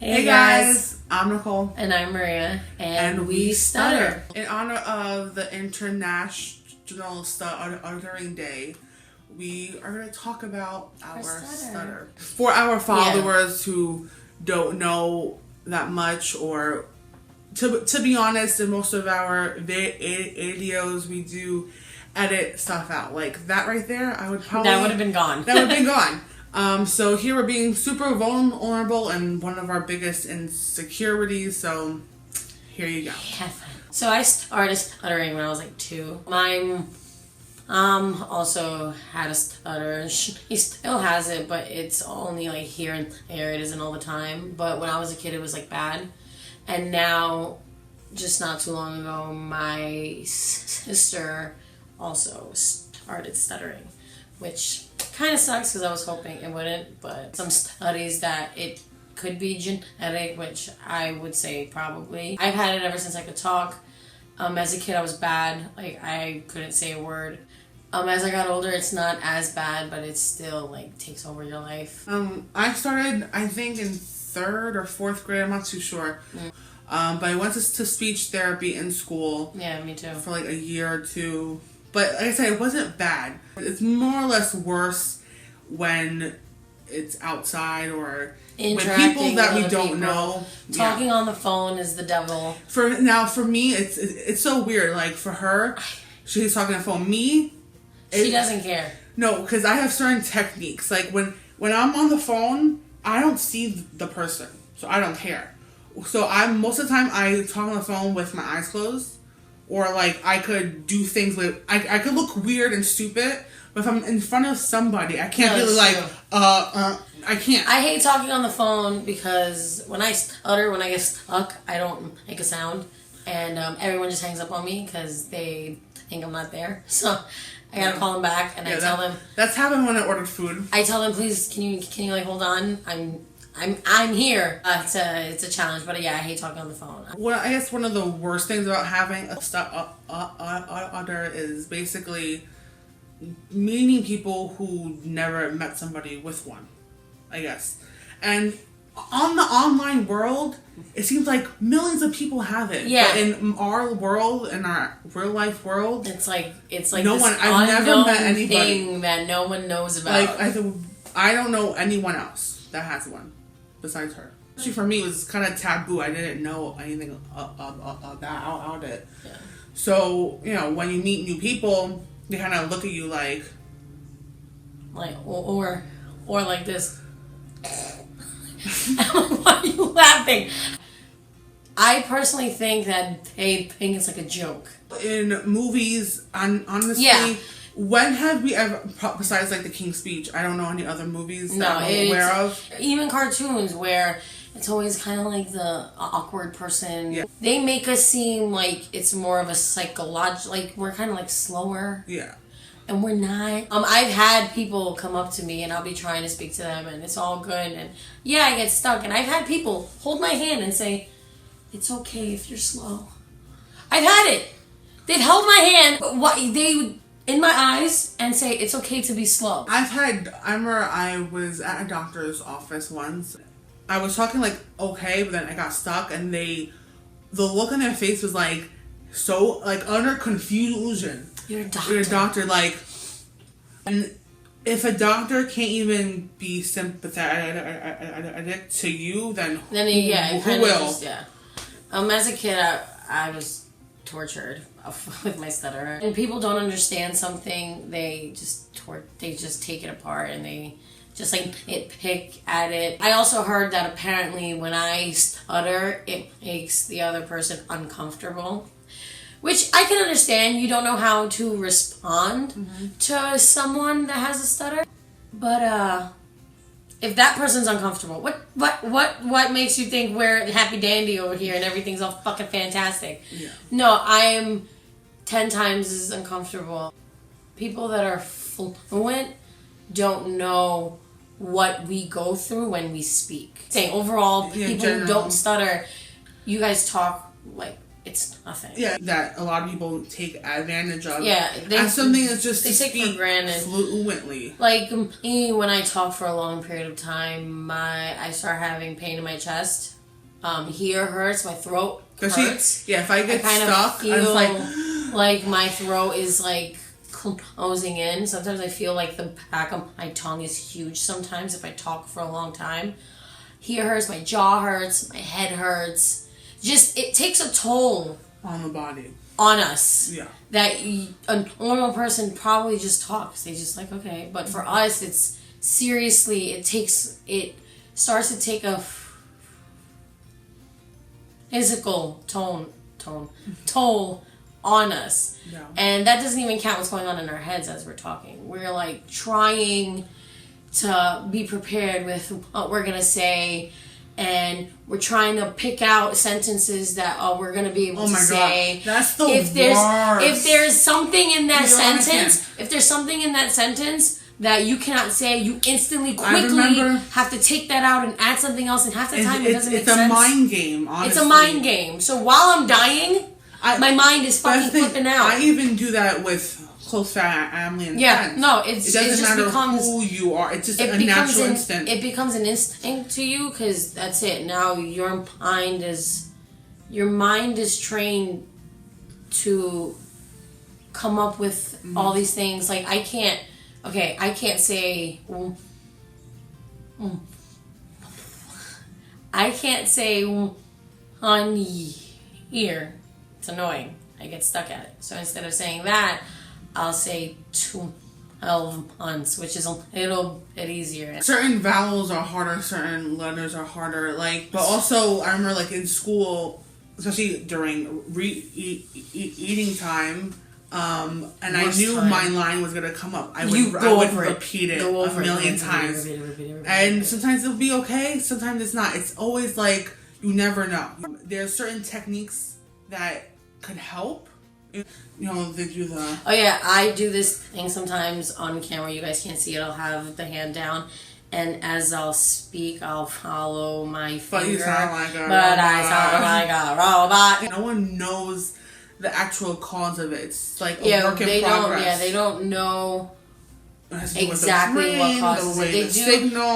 Hey guys, I'm Nicole. And I'm Maria. And we stutter. In honor of the International Stuttering Day, we are going to talk about our stutter. For our followers who don't know that much, or to be honest, in most of our videos, we do edit stuff out. Like that right there, that would have been gone. That would have been gone. So here we're being super vulnerable and one of our biggest insecurities. So here you go. Yes. So I started stuttering when I was like 2. My mom also had a stutter. She still has it, but it's only like here and there. It isn't all the time. But when I was a kid, it was like bad. And now, just not too long ago, my sister also started stuttering, which kind of sucks because I was hoping it wouldn't, but some studies that it could be genetic, which I would say probably. I've had it ever since I could talk. As a kid, I was bad. Like, I couldn't say a word. As I got older, it's not as bad, but it still, like, takes over your life. I started, I think, in 3rd or 4th grade. I'm not too sure. But I went to speech therapy in school. Yeah, me too. For like a year or 2. But like I said, it wasn't bad. It's more or less worse when it's outside or when people that we don't know. Talking on the phone is the devil. For me, it's so weird. Like for her, she's talking on the phone. Me, she doesn't care. No, because I have certain techniques. Like when I'm on the phone, I don't see the person, so I don't care. So most of the time I talk on the phone with my eyes closed. Or, like, I could do things with... I could look weird and stupid, but if I'm in front of somebody, I can't really, like... I can't. I hate talking on the phone because when I stutter, when I get stuck, I don't make a sound. And everyone just hangs up on me because they think I'm not there. So I gotta call them back, and I tell them... That's happened when I ordered food. I tell them, please, can you like, hold on? I'm here. It's a challenge, but yeah, I hate talking on the phone. Well, I guess one of the worst things about having a stutter is basically meeting people who never met somebody with one, I guess. And on the online world, it seems like millions of people have it. Yeah. But in our world, in our real life world, it's like no one. I've never met anybody thing that no one knows about. Like I don't know anyone else that has one. Besides her. Actually, for me, it was kind of taboo. I didn't know anything about it. Yeah. So, when you meet new people, they kind of look at you like... Or like this. Why are you laughing? I personally think that they think it's like a joke. In movies, honestly... When have we ever, besides like the King's Speech, I don't know any other movies that I'm aware of. Even cartoons where it's always kind of like the awkward person. Yeah. They make us seem like it's more of a psychological, like we're kind of like slower. Yeah. And we're not. I've had people come up to me and I'll be trying to speak to them and it's all good. And yeah, I get stuck. And I've had people hold my hand and say, it's okay if you're slow. I've had it. They've held my hand, but they would... in my eyes and say it's okay to be slow. I remember I was at a doctor's office once. I was talking like okay, but then I got stuck and the look on their face was like so like utter confusion. You're a doctor. You're a doctor, like, and if a doctor can't even be sympathetic to you, then who will? As a kid, I was tortured with my stutter. And people don't understand something, they just take it apart and they just like pick at it. I also heard that apparently when I stutter, it makes the other person uncomfortable. Which I can understand. You don't know how to respond to someone that has a stutter. But if that person's uncomfortable, what makes you think we're happy dandy over here and everything's all fucking fantastic? Yeah. No, I am 10 times as uncomfortable. People that are fluent don't know what we go through when we speak. Saying overall, people who don't stutter, you guys talk like it's nothing. Yeah, that a lot of people take advantage of. Yeah, as something that's just they to take speak for granted fluently. Like me, when I talk for a long period of time, I start having pain in my chest. Here hurts, my throat hurts. If I get kind stuck, of feel I'm like my throat is like closing in. Sometimes I feel like the back of my tongue is huge. Sometimes if I talk for a long time, here hurts, my jaw hurts, my head hurts. Just it takes a toll on the body, on us. Yeah, that a normal person probably just talks. They just like okay, but for us, it's seriously. It starts to take a physical toll on us. Yeah. And that doesn't even count what's going on in our heads as we're talking. We're like trying to be prepared with what we're going to say, and we're trying to pick out sentences that we're going to be able to say. God. That's the worst. If there's something in that sentence that you cannot say, you quickly have to take that out and add something else, and half the time it doesn't make sense. It's a mind game, honestly. It's a mind game. So while I'm dying, my mind is fucking flipping out. I even do that with close family and friends. No, it doesn't matter who you are. It's just a natural instinct. It becomes an instinct to you because that's it. Now your mind is trained to come up with all these things. Like I can't say. I can't say honey here. It's annoying. I get stuck at it. So instead of saying that, I'll say 12 months, which is a little bit easier. Certain vowels are harder, certain letters are harder. But also, I remember in school, especially during eating time, and I knew my line was going to come up. I would repeat it a million times. And sometimes it'll be okay, sometimes it's not. It's always you never know. There's certain techniques that could help. They do the... Oh yeah, I do this thing sometimes on camera. You guys can't see it. I'll have the hand down, and as I'll speak, I'll follow my finger. But you sound like a I sound like a robot. No one knows the actual cause of it. It's a work in progress. They don't know exactly what causes it.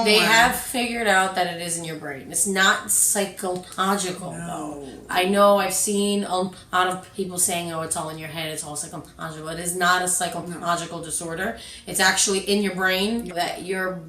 They have figured out that it is in your brain. It's not psychological though. I know I've seen a lot of people saying, it's all in your head, it's all psychological. It is not a psychological disorder. It's actually in your brain, that your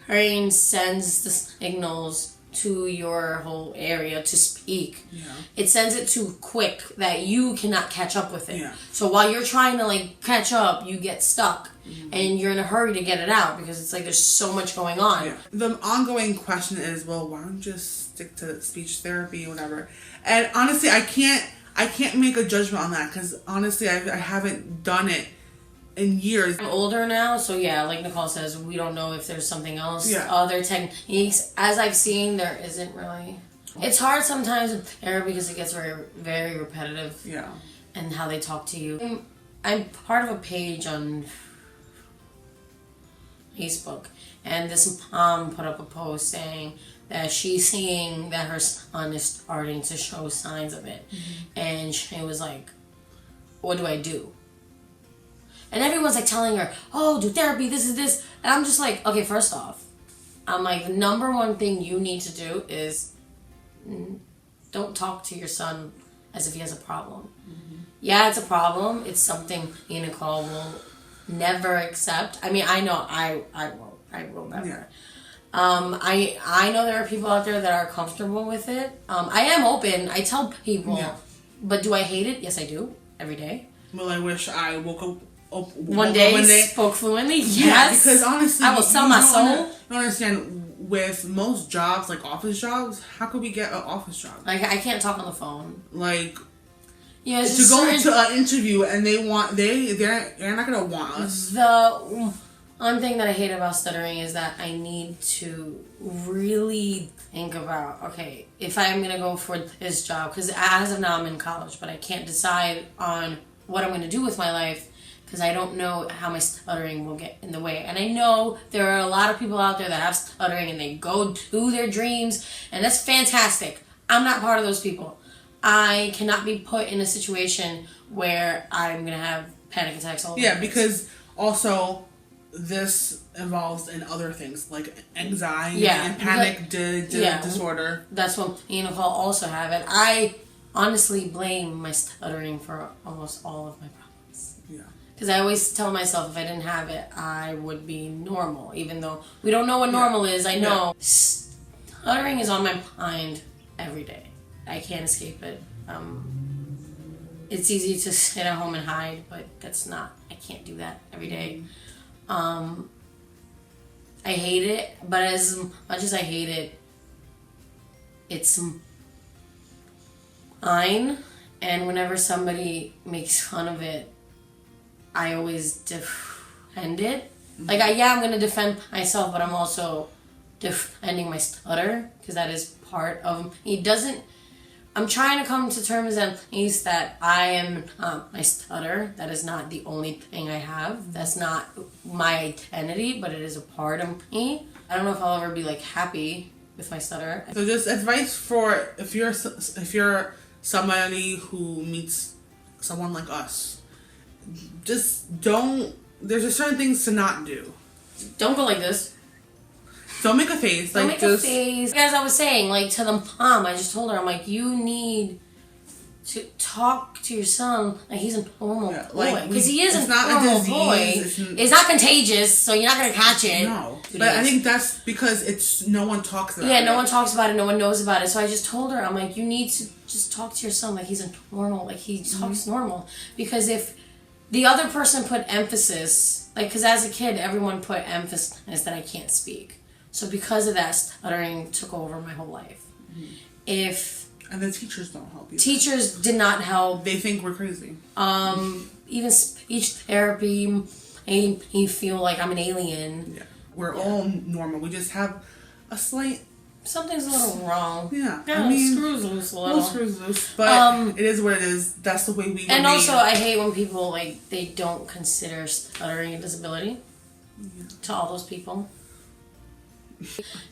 brain sends the signals to your whole area to speak. Yeah. It sends it too quick that you cannot catch up with it. Yeah. So while you're trying to catch up, you get stuck. Mm-hmm. And you're in a hurry to get it out because it's there's so much going on. Yeah. The ongoing question is, why don't you just stick to speech therapy or whatever? And honestly, I can't make a judgment on that because honestly, I haven't done it in years. I'm older now, so like Nicole says, we don't know if there's something else. Yeah. Other techniques, as I've seen, there isn't really. It's hard sometimes with therapy because it gets very, very repetitive. Yeah. And how they talk to you. I'm part of a page on Facebook, and this mom put up a post saying that she's seeing that her son is starting to show signs of it. Mm-hmm. And she was like, what do I do? And everyone's telling her, do therapy, this is this. And I'm just okay, first off, I'm the number one thing you need to do is don't talk to your son as if he has a problem. Mm-hmm. Yeah, it's a problem. It's something me and Nicole will never accept. I mean, I know I will never. Yeah. I know there are people out there that are comfortable with it. I am open. I tell people. Yeah. But do I hate it? Yes, I do. Every day. Well, I wish I woke up one day spoke fluently. Yes. Because honestly, I will sell my soul. You don't understand. With most jobs, office jobs, how could we get an office job? I can't talk on the phone. To go into an interview and they're not gonna want us. The one thing that I hate about stuttering is that I need to really think about, if I'm gonna go for this job, because as of now I'm in college, but I can't decide on what I'm gonna do with my life because I don't know how my stuttering will get in the way. And I know there are a lot of people out there that have stuttering and they go to their dreams, and that's fantastic. I'm not part of those people. I cannot be put in a situation where I'm going to have panic attacks all the time. Yeah, because also this involves in other things like anxiety and panic disorder. That's what me and Nicole also have. And I honestly blame my stuttering for almost all of my problems. Yeah. Because I always tell myself if I didn't have it, I would be normal. Even though we don't know what normal is, I know stuttering is on my mind every day. I can't escape it. It's easy to sit at home and hide, but I can't do that every day. I hate it, but as much as I hate it, it's mine, and whenever somebody makes fun of it, I always defend it. Like, I'm going to defend myself, but I'm also defending my stutter, because that is part of me. I'm trying to come to terms at least that I am my stutter. That is not the only thing I have. That's not my identity, but it is a part of me. I don't know if I'll ever be like happy with my stutter. So just advice for if you're somebody who meets someone like us, just don't. There's just certain things to not do. Don't go like this. Don't make a face. Don't make a face. As I was saying, like, to the mom, I just told her, I'm like, you need to talk to your son like he's a normal boy. Because he is a normal boy. It's not contagious, so you're not going to catch it. No. But I think that's because no one talks about it. Yeah, no one talks about it. No one knows about it. So I just told her, I'm like, you need to just talk to your son like he's a normal, like he talks normal. Because if the other person put emphasis, like, because as a kid, everyone put emphasis that I can't speak. So because of that, stuttering took over my whole life. And the teachers don't help you. Teachers did not help. They think we're crazy. Even speech therapy made me feel like I'm an alien. Yeah. We're all normal. We just have a slight... Something's a little wrong. Yeah. I mean, screws loose a little. Screws loose. But it is what it is. That's the way we... And also, I hate when people, like, they don't consider stuttering a disability. Yeah. To all those people.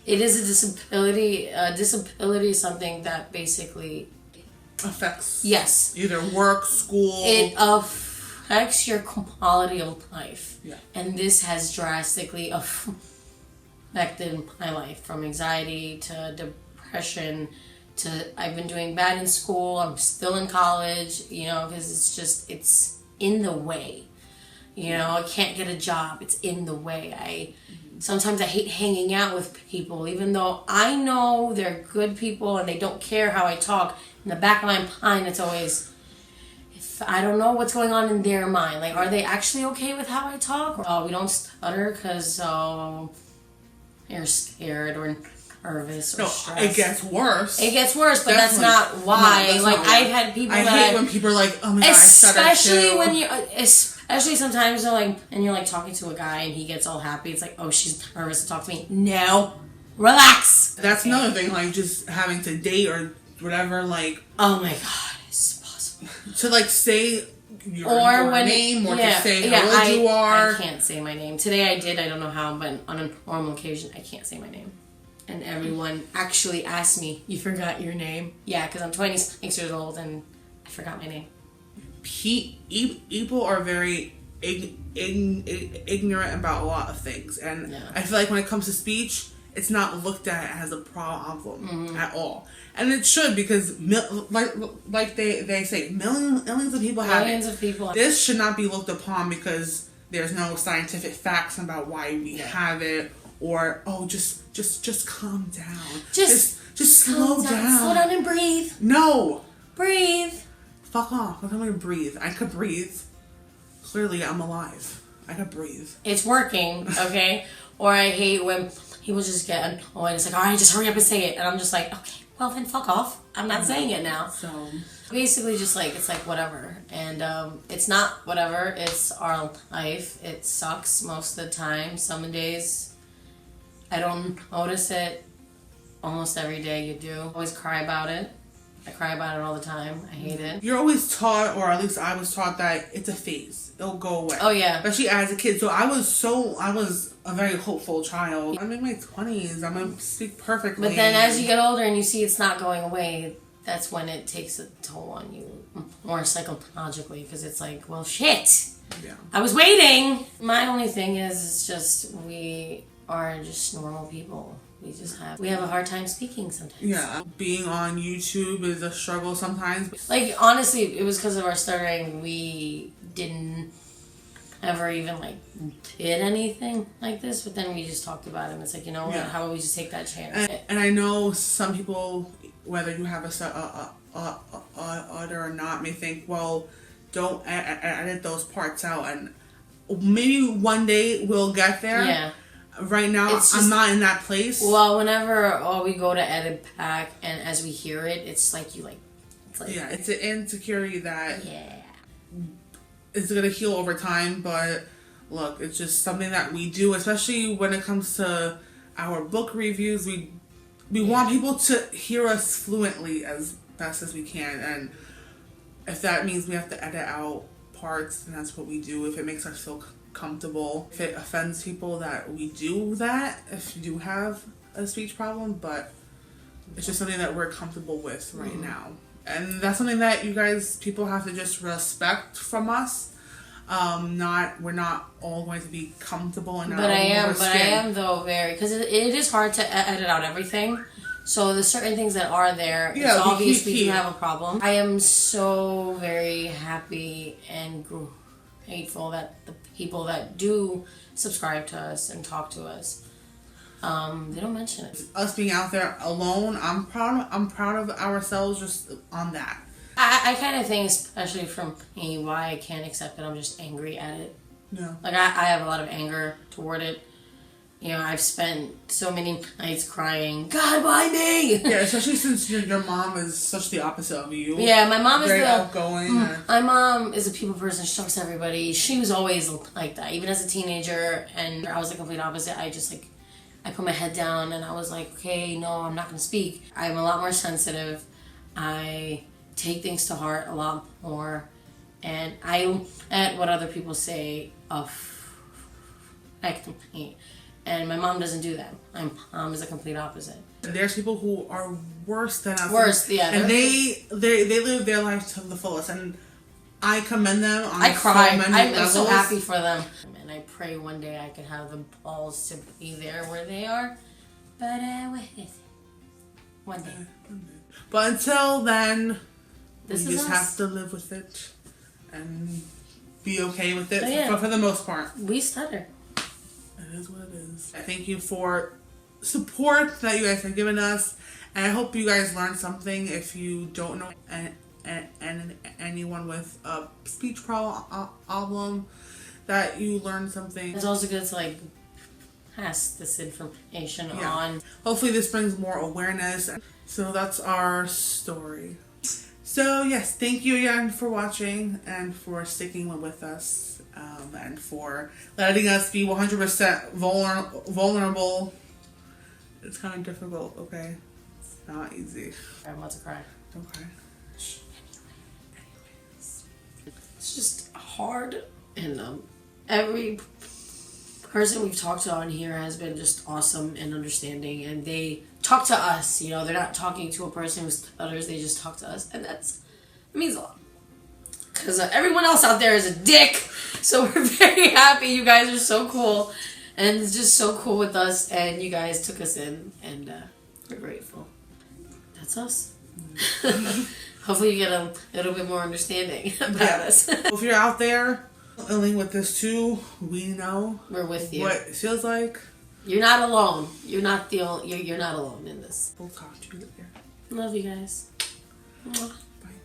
It is a disability. Disability is something that basically affects either work, school. It affects your quality of life. Yeah. And this has drastically affected my life, from anxiety to depression to I've been doing bad in school. I'm still in college, because it's in the way. I can't get a job. It's in the way. Sometimes I hate hanging out with people, even though I know they're good people and they don't care how I talk. In the back of my mind, it's always, if I don't know what's going on in their mind. Like, are they actually okay with how I talk? Or, we don't stutter because you're scared or nervous or stressed. It gets worse. It gets worse, but that's not why. I've had people I hate when people are like, oh my God, I stutter too. Especially when you... Especially sometimes you're like talking to a guy and he gets all happy. It's like, oh, she's nervous to talk to me. No. Relax. That's another thing, like just having to date or whatever, like... Oh my God, it's possible. To like say your name or to say how old you are. I can't say my name. Today I did, I don't know how, but on a normal occasion, I can't say my name. And everyone actually asked me, you forgot your name? Yeah, because I'm 26 years old and I forgot my name. People are very ignorant about a lot of things, and I feel like when it comes to speech, it's not looked at as a problem at all, and it should, because like they say, millions of people have it. Millions of people. This should not be looked upon because there's no scientific facts about why we have it, or just calm down. Just slow down. Slow down and breathe. No. Breathe. Fuck off. I'm going to breathe. I could breathe. Clearly, I'm alive. I could breathe. It's working, okay? Or I hate when people just get annoyed. It's like, all right, just hurry up and say it. And I'm just like, okay, well then fuck off. I'm not saying it now. So basically just like, it's like whatever. And it's not whatever. It's our life. It sucks most of the time. Some days I don't notice it. Almost every day you do. Always cry about it. I cry about it all the time. I hate it. You're always taught, or at least I was taught, that it's a phase. It'll go away. Oh, yeah. Especially as a kid. So I was a very hopeful child. I'm in my 20s. I'm going to speak perfectly. But then as you get older and you see it's not going away, that's when it takes a toll on you more psychologically, because it's like, well, shit. Yeah. I was waiting. My only thing is, it's just, we are just normal people. We have a hard time speaking sometimes. Yeah. Being on YouTube is a struggle sometimes. Like, honestly, it was because of our stuttering. We didn't ever even, like, did anything like this, but then we just talked about it, and it's like, you know what, how about we just take that chance? And I know some people, whether you have a stutter or not, may think, well, don't edit those parts out, and maybe one day we'll get there. Yeah. Right now, I'm not in that place. Well, whenever we go to edit back, and as we hear it, it's like yeah, it's an insecurity that is gonna heal over time. But look, it's just something that we do, especially when it comes to our book reviews. We want people to hear us fluently as best as we can, and if that means we have to edit out parts, then that's what we do. If it makes us feel comfortable, if it offends people, that we do that, if you do have a speech problem, but it's just something that we're comfortable with right now, and that's something that people have to just respect from us. We're not all going to be comfortable in our own skin. I am though, very, because it is hard to edit out everything. So there's certain things that are there. It's obvious we do have a problem. I am so very happy and grateful that the people that do subscribe to us and talk to us, they don't mention it. Us being out there alone, I'm proud of ourselves just on that. I kind of think, especially from me, why I can't accept it. I'm just angry at it. No. Like, I have a lot of anger toward it. You know, I've spent so many nights crying, God, why me? Yeah, especially since your mom is such the opposite of you. Yeah, my mom is very outgoing. My mom is a people person. She talks to everybody. She was always like that, even as a teenager. And I was the complete opposite. I put my head down and I was like, okay, no, I'm not going to speak. I'm a lot more sensitive. I take things to heart a lot more. And at what other people say affect me. And my mom doesn't do that. My mom is a complete opposite. There's people who are worse than us. Worse, yeah. And they live their life to the fullest. And I commend them on I cry. so many levels. I'm so happy for them. And I pray one day I could have the balls to be there where they are. But one day. But until then, we This just is us. have to live with it and be okay with it for the most part. We stutter. It is what it is. I thank you for support that you guys have given us, and I hope you guys learned something. If you don't know anyone with a speech problem, that you learned something. It's also good to like pass this information on. Hopefully this brings more awareness. So that's our story. So yes, thank you again for watching and for sticking with us. And for letting us be 100% vulnerable. It's kind of difficult, okay? It's not easy. I'm about to cry. Don't cry. It's just hard, and every person we've talked to on here has been just awesome and understanding, and they talk to us. You know, they're not talking to a person who stutters, they just talk to us, and it means a lot. Because everyone else out there is a dick. So we're very happy. You guys are so cool. And it's just so cool with us. And you guys took us in. And we're grateful. That's us. Hopefully you get a little bit more understanding about us. If you're out there dealing with this too, we know. We're with you. What it feels like. You're not alone. You're not alone in this. We'll talk to you later. Love you guys. Mwah.